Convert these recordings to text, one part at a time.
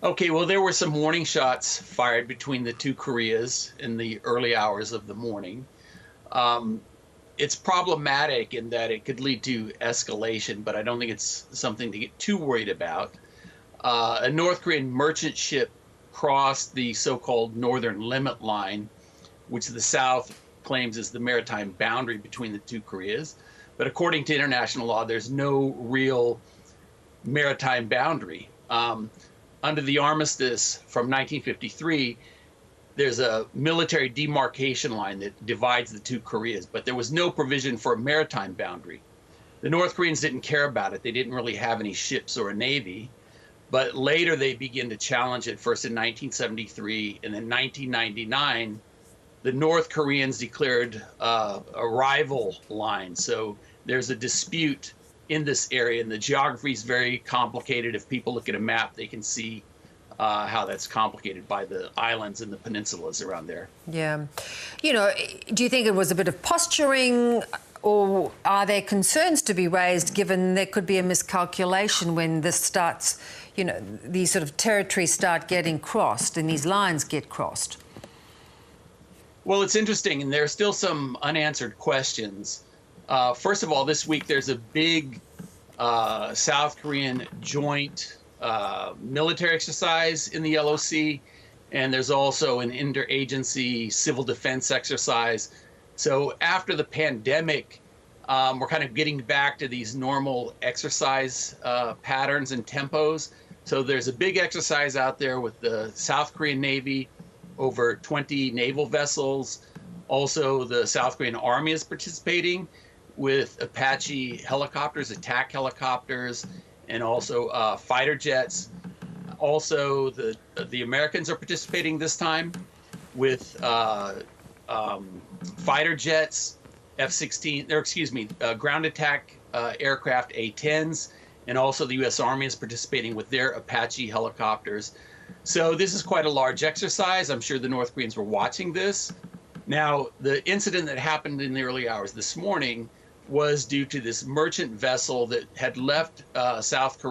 Okay, well, there were some warning shots fired between the two Koreas in the early hours of the morning. Um, it's problematic in that it could lead to escalation, but I don't think it's something to get too worried about. A North Korean merchant ship crossed the so-called northern limit line, which the South claims is the maritime boundary between the two Koreas. But according to international law, there's no real maritime boundary. Under the armistice from 1953, there's a military demarcation line that divides the two Koreas, but there was no provision for a maritime boundary. The North Koreans didn't care about it. They didn't really have any ships or a navy. But later they began to challenge it, first in 1973, and in 1999, the North Koreans declared a rival line. So there's a dispute in this area, and the geography is very complicated. If people look at a map, they can see how that's complicated by the islands and the peninsulas around there. Yeah. Do you think it was a bit of posturing, or are there concerns to be raised given there could be a miscalculation when this starts, these sort of territories start getting crossed and these lines get crossed? Well, it's interesting, and there are still some unanswered questions. First of all, this week there's a big South Korean joint military exercise in the Yellow Sea, and there's also an interagency civil defense exercise. So after the pandemic, we're kind of getting back to these normal exercise patterns and tempos. So there's a big exercise out there with the South Korean Navy, over 20 naval vessels. Also, the South Korean Army is participating with Apache helicopters, attack helicopters, and also fighter jets. Also, the Americans are participating this time with fighter jets, F-16, or excuse me, ground attack aircraft A-10s, and also the U.S. Army is participating with their Apache helicopters. So this is quite a large exercise. I'm sure the North Koreans were watching this. Now, the incident that happened in the early hours this morning was due to this merchant vessel that had left left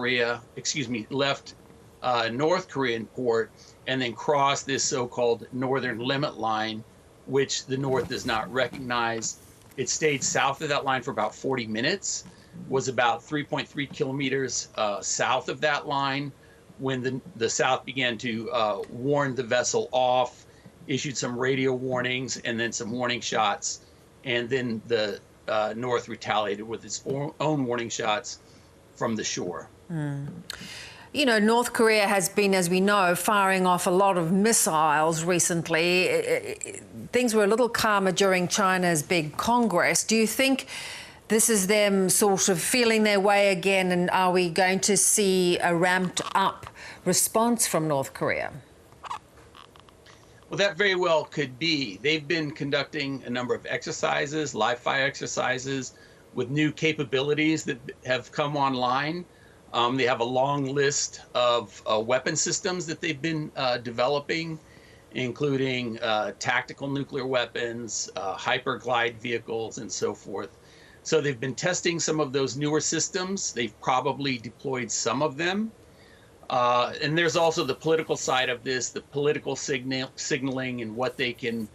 North Korean port and then crossed this so-called northern limit line, which the North does not recognize. It stayed south of that line for about 40 minutes, was about 3.3 kilometers south of that line when the South began to warn the vessel off, issued some radio warnings and then some warning shots, and then the North retaliated with its own warning shots from the shore. North Korea has been, as we know, firing off a lot of missiles recently. Things were a little calmer during China's big Congress. Do you think this is them sort of feeling their way again, and are we going to see a ramped up response from North Korea? Well, that very well could be. They've been conducting a number of exercises, live fire exercises, with new capabilities that have come online. They have a long list of weapon systems that they've been developing, including tactical nuclear weapons, hyperglide vehicles, and so forth. So they've been testing some of those newer systems. They've probably deployed some of them. And there's also the political side of this, the political signaling and what they can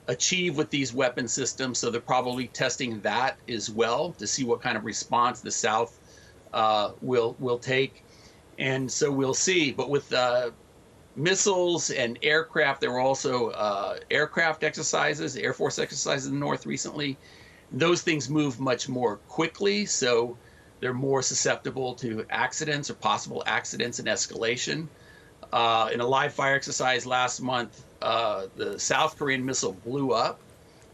achieve with these weapon systems. So they're probably testing that as well to see what kind of response the South will take. And so we'll see. But with missiles and aircraft, there were also aircraft exercises, Air Force exercises in the North recently. Those things move much more quickly, so they're more susceptible to accidents or possible accidents and escalation. In a live fire exercise last month, the South Korean missile blew up.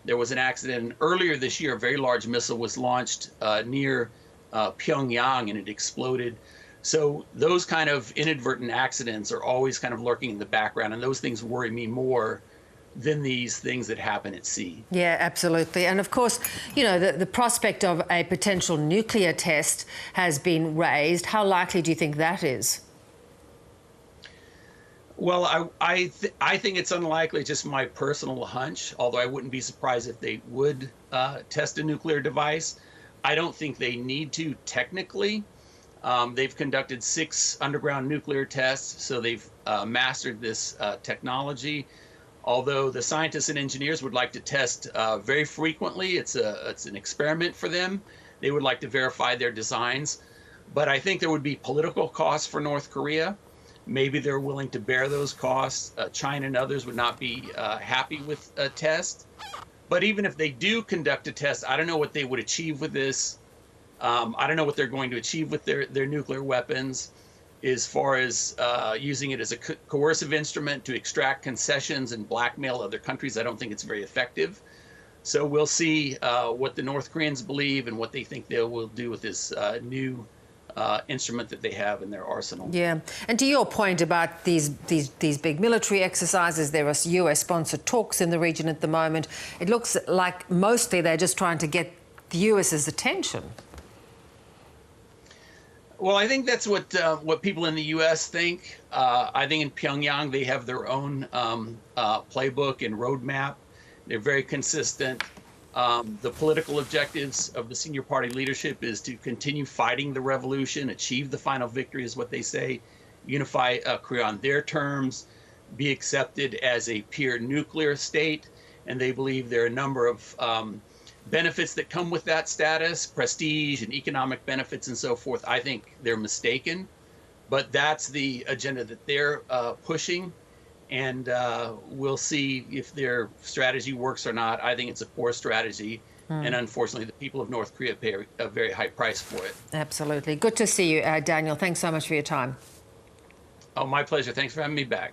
There was an accident earlier this year. A very large missile was launched near Pyongyang, and it exploded. So those kind of inadvertent accidents are always kind of lurking in the background, and those things worry me more than these things that happen at sea. Yeah, absolutely. And of course, the prospect of a potential nuclear test has been raised. How likely do you think that is? Well, I think it's unlikely, just my personal hunch, although I wouldn't be surprised if they would test a nuclear device. I don't think they need to technically. They've conducted 6 underground nuclear tests, so they've mastered this technology. Although the scientists and engineers would like to test very frequently, it's an experiment for them. They would like to verify their designs. But I think there would be political costs for North Korea. Maybe they're willing to bear those costs. China and others would not be happy with a test. But even if they do conduct a test, I don't know what they would achieve with this. I don't know what they're going to achieve with their nuclear weapons as far as using it as a coercive instrument to extract concessions and blackmail other countries. I don't think it's very effective. So we'll see what the North Koreans believe and what they think they will do with this new instrument that they have in their arsenal. Yeah, and to your point about these big military exercises, there are US-sponsored talks in the region at the moment. It looks like mostly they're just trying to get the US's attention. Well, I think that's what people in the U.S. think. I think in Pyongyang they have their own playbook and roadmap. They're very consistent. The political objectives of the senior party leadership is to continue fighting the revolution, achieve the final victory, is what they say, unify Korea on their terms, be accepted as a peer nuclear state, and they believe there are a number of benefits that come with that status, prestige and economic benefits and so forth. I think they're mistaken, but that's the agenda that they're pushing, and we'll see if their strategy works or not. I think it's a poor strategy, and unfortunately the people of North Korea pay a very high price for it. Absolutely. Good to see you, Daniel. Thanks so much for your time. Oh, my pleasure. Thanks for having me back.